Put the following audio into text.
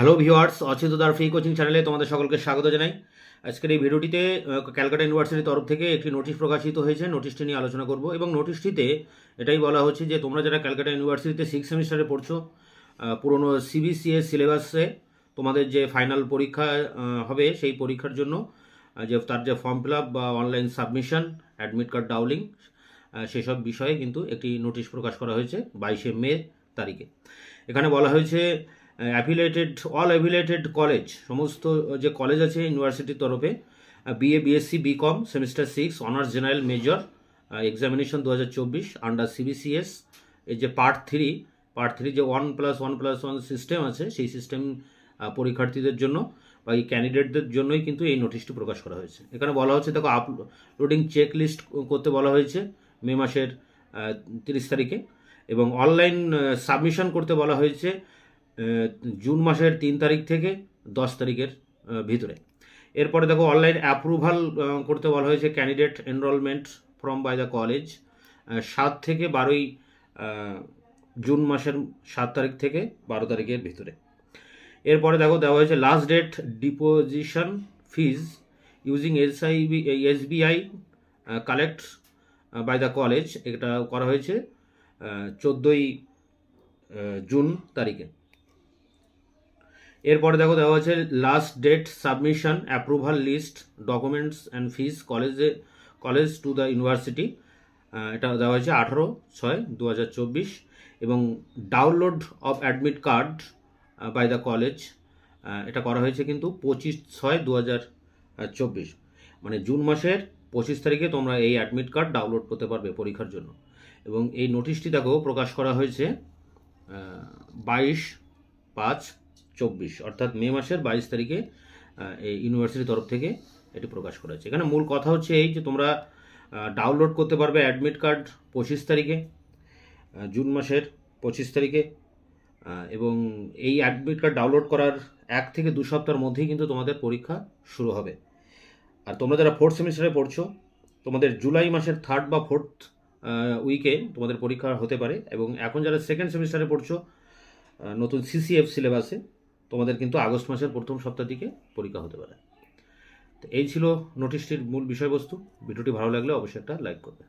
Hello viewers, অচিন্তদার free coaching চ্যানেলে তোমাদের সকলকে স্বাগত জানাই। আজকের এই ভিডিওটিতে ক্যালকাটা ইউনিভার্সিটির তরফ থেকে একটি নোটিশ প্রকাশিত হয়েছে। নোটিশটি নিয়ে আলোচনা করব এবং নোটিশটিতে এটাই বলা হচ্ছে যে তোমরা যারা ক্যালকাটা ইউনিভার্সিটিতে 6 সেমিস্টারে পড়ছো, পুরনো সিবিসিএস সিলেবাসে তোমাদের যে ফাইনাল পরীক্ষা হবে সেই পরীক্ষার জন্য যে তার যে ফর্ম ফিল আপ বা অনলাইন সাবমিশন, অ্যাডমিট কার্ড ডাউনলিং, সেসব বিষয়ে কিন্তু একটি নোটিশ প্রকাশ করা হয়েছে 22শে মে তারিখে। এখানে বলা হয়েছে অল অ্যাফিলিয়েটেড কলেজ, সমস্ত যে কলেজ আছে ইউনিভার্সিটির তরফে, BA BSc BCom semester 6 honours general major examination 2024 under CBCS এর যে পার্ট থ্রি যে 1+1+1 সিস্টেম আছে সেই সিস্টেম পরীক্ষার্থীদের জন্য বা এই ক্যান্ডিডেটদের জন্যই কিন্তু এই নোটিশটি প্রকাশ করা হয়েছে। এখানে বলা হচ্ছে দেখো, আপলোডিং চেক লিস্ট করতে বলা হয়েছে মে মাসের 30 তারিখে এবং অনলাইন সাবমিশন করতে বলা হয়েছে জুন মাসের 3 তারিখ থেকে 10 তারিখের ভিতরে। এরপরে দেখো, অনলাইন অ্যাপ্রুভাল করতে বলা হয়েছে candidate enrolment from by the college 7 থেকে 12ই জুন মাসের 7 তারিখ থেকে 12 তারিখের ভিতরে। এরপরে দেখো দেওয়া হয়েছে last date deposition fees using SBI collect by the college, এটা করা হয়েছে 14ই জুন তারিখে। এরপরে দেখো দেওয়া হচ্ছে last date submission approval list documents and fees college to the university, এটা দেওয়া হয়েছে 18/6/2024 এবং download of admit card by the college, এটা করা হয়েছে কিন্তু 25/6/2024, মানে জুন মাসের 25 তারিখে তোমরা এই অ্যাডমিট কার্ড ডাউনলোড করতে পারবে পরীক্ষার জন্য। এবং এই নোটিশটি দেখো প্রকাশ করা হয়েছে 22/5/24, অর্থাৎ মে মাসের 22 তারিখে এই ইউনিভার্সিটির তরফ থেকে এটি প্রকাশ করা হয়েছে। এখানে মূল কথা হচ্ছে এই যে তোমরা ডাউনলোড করতে পারবে অ্যাডমিট কার্ড 25 তারিখে, জুন মাসের 25 তারিখে, এবং এই অ্যাডমিট কার্ড ডাউনলোড করার 1 থেকে 2 সপ্তাহের মধ্যেই কিন্তু তোমাদের পরীক্ষা শুরু হবে। আর তোমরা যারা 4th সেমিস্টারে পড়ছো, তোমাদের জুলাই মাসের 3rd বা 4th উইকে তোমাদের পরীক্ষা হতে পারে। এবং এখন যারা 2nd সেমিস্টারে পড়ছো নতুন সিসিএফ সিলেবাসে, তোমাদের কিন্তু আগস্ট মাসের প্রথম সপ্তাহ দিকে পরীক্ষা হতে পারে। তো এই ছিল নোটিশটির মূল বিষয়বস্তু। ভিডিওটি ভালো লাগলে অবশ্যই একটা লাইক করবে।